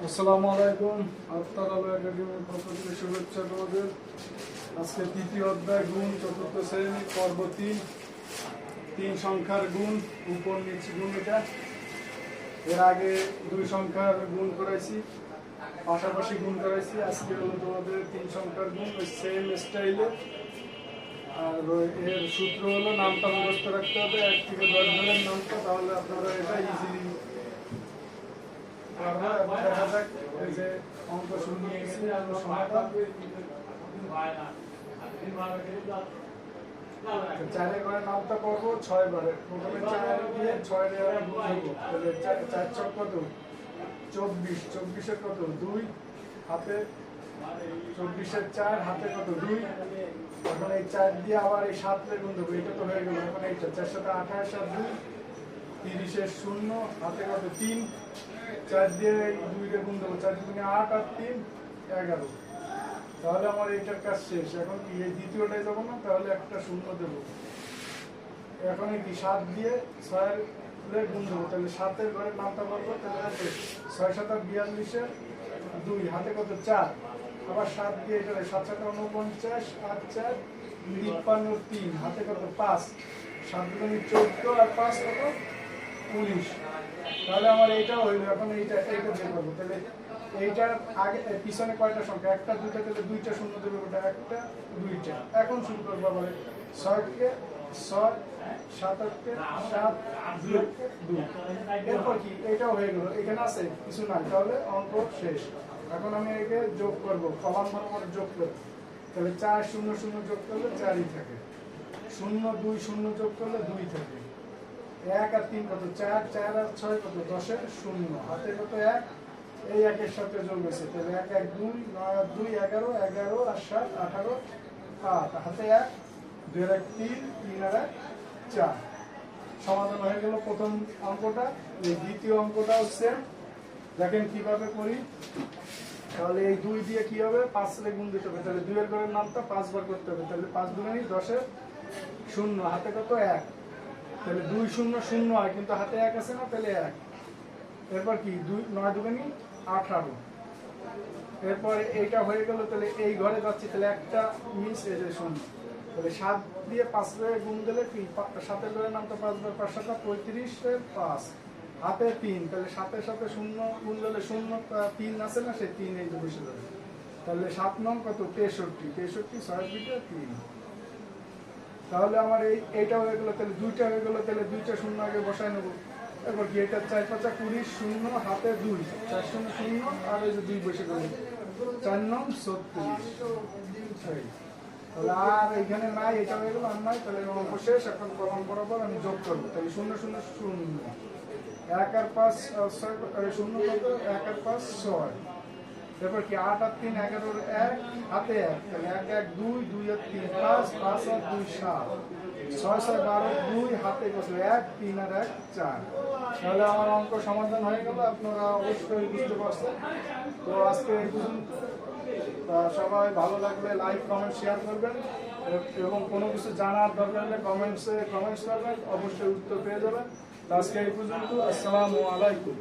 আসসালামু আলাইকুম। আফতার আলো একাডেমির পক্ষ থেকে শুভেচ্ছা তোমাদের। আজকে তৃতীয় অধ্যায় গুণ, চতুর্থ শ্রেণী, পর্ব 3 সংখ্যার গুণ, উপর নিচ গুণ। এটা এর আগে 2 সংখ্যার গুণ করাইছি, পাশাপাশি গুণ করাইছি। আজকে হলো তোমাদের 3 সংখ্যার গুণ, ওই সেম স্টাইলে। আর এর সূত্র হলো, নামটা মুখস্থ রাখতে হবে, 1 থেকে 10 জনের নামটা, তাহলে আপনারা এটা ইজিলি দেখা যাক। এই যে অঙ্ক শুরু নিয়ে গেছি, সমাধান 4 ঘরের নামটা পড়বো 6 বারে। প্রথমে 4 দিয়ে 6 দিয়ে গুণ করব, তাহলে 4 ছক কত 24, 24 কত 2 হাতে, 24 4 হাতে কত 2। এখন এই 4 দিয়ে আবার এই 7 দিয়ে গুণ দেবো, এটা তো হয়ে গেল। এখন এইটা 4 সাথে 28 আর 2 30 0 হাতে কত 3। 4 দিয়ে 2 দিয়ে গুণ দেবো, 4 2 8 আর 3 11। তাহলে আমার এইটার কাজ শেষ। এখন কি এই দ্বিতীয়টায় যাবো না, তাহলে একটা 0 দেবো। এখন কি 7 দিয়ে 6 এর গুণ দেবো, তাহলে 7 এর ঘরের নামটা বলবো। তাহলে 6 7 42 এর 2 হাতে কত 4। আবার 7 দিয়ে এটা 7 7 49 8 4 53 3 হাতে কত 5। 7 2 14 আর 5 কত 19। তাহলে আমার এইটাও হইলো। এখন এইটা বের করবো। তাহলে এইটার আগে পিছনে কয়টা সংখ্যা, একটা দুটো, তাহলে 2টা 0 দেবে, ওটা একটা 2টা। এখন শুরু করবো আবার 6 কে 6 7 কে 7 2 কে 2। এরপর কি এইটাও হয়ে গেল, এখানে আছে কিছু নাই, তাহলে অঙ্ক শেষ। এখন আমি একে যোগ করবো, কলাম বরাবর যোগ করব। তাহলে 4 0 0 যোগ করলে 4ই থাকে, 0 2 0 যোগ করলে 2 থাকে। 1 আর 3 কত 4, 4 আর 6 কত 10 এর 0 হাতে কত 1। এই 1 এর সাথে যোগ হয়েছে, তাহলে 1 1 2 9 আর 2 11 11 আর 7 18 8 হাতে 1 2 আর 1 3 3 আর 1 4। সমাধান হয়ে গেল প্রথম অঙ্কটা। এই দ্বিতীয় অঙ্কটা হচ্ছে, দেখেন কিভাবে করি। তাহলে এই 2 দিয়ে কি হবে, 5 এর গুণ দিতে হবে। তাহলে 2 এর ঘরের নামটা 5 বার করতে হবে। তাহলে 5 2 10 এর 0 হাতে কত 1। তাহলে 2 0 0 হয়, কিন্তু হাতে 1 আছে না, তাহলে 1। এরপর কি 2 9 2 18। এরপরে এইটা হয়ে গেল। তাহলে এই ঘরে যাচ্ছি, তাহলে একটা মিস এই যে 0। তাহলে 7 দিয়ে 5 এর গুণ দিলে কি 7 এর ঘরের নামটা 5 বার, 5 7 35 এর 5 হাতে 3। তাহলে 7 এর সাথে 0 গুণ দিলে 0 3 আছে না, সেই 3 এই যে বসে যাবে। তাহলে 7 নং কত 63 63 6 2 3। তাহলে আমার এইটা হয়ে গেল। তাহলে 2টা হয়ে গেল, তাহলে 2টা 0 আগে বসায় নেবো। এরপর কি এটা 4 5 20 0 হাতে 2 4 0 0 আর এই যে 2 বসে গেল, 4 9 36। তাহলে আর এখানে নাই, এটা হয়ে গেল আর নাই। তাহলে অঙ্ক শেষ। এখন কলম বরাবর আমি যোগ করবো। তাহলে 0 0 0 1 আর 5 6 0 কত 1 আর 5 6। এরপর কি 8 আর 3 11 1 হাতে 1। তাহলে 1 1 2 2 আর 3 5 5 আর 2 7 6 6 12 2 হাতে কত 1 3 আর 1 4। তাহলে আমার অঙ্ক সমাধান হয়ে গেল। আপনারা অবশ্যই বুঝতে পারছেন। তো আজকে এই পর্যন্ত। সবাই ভালো লাগলে লাইক কমেন্ট শেয়ার করবেন, এবং কোনো কিছু জানার দরকার হলে কমেন্টস করবেন, অবশ্যই উত্তর পেয়ে যাবেন। আজকে এই পর্যন্ত। আসসালামু আলাইকুম।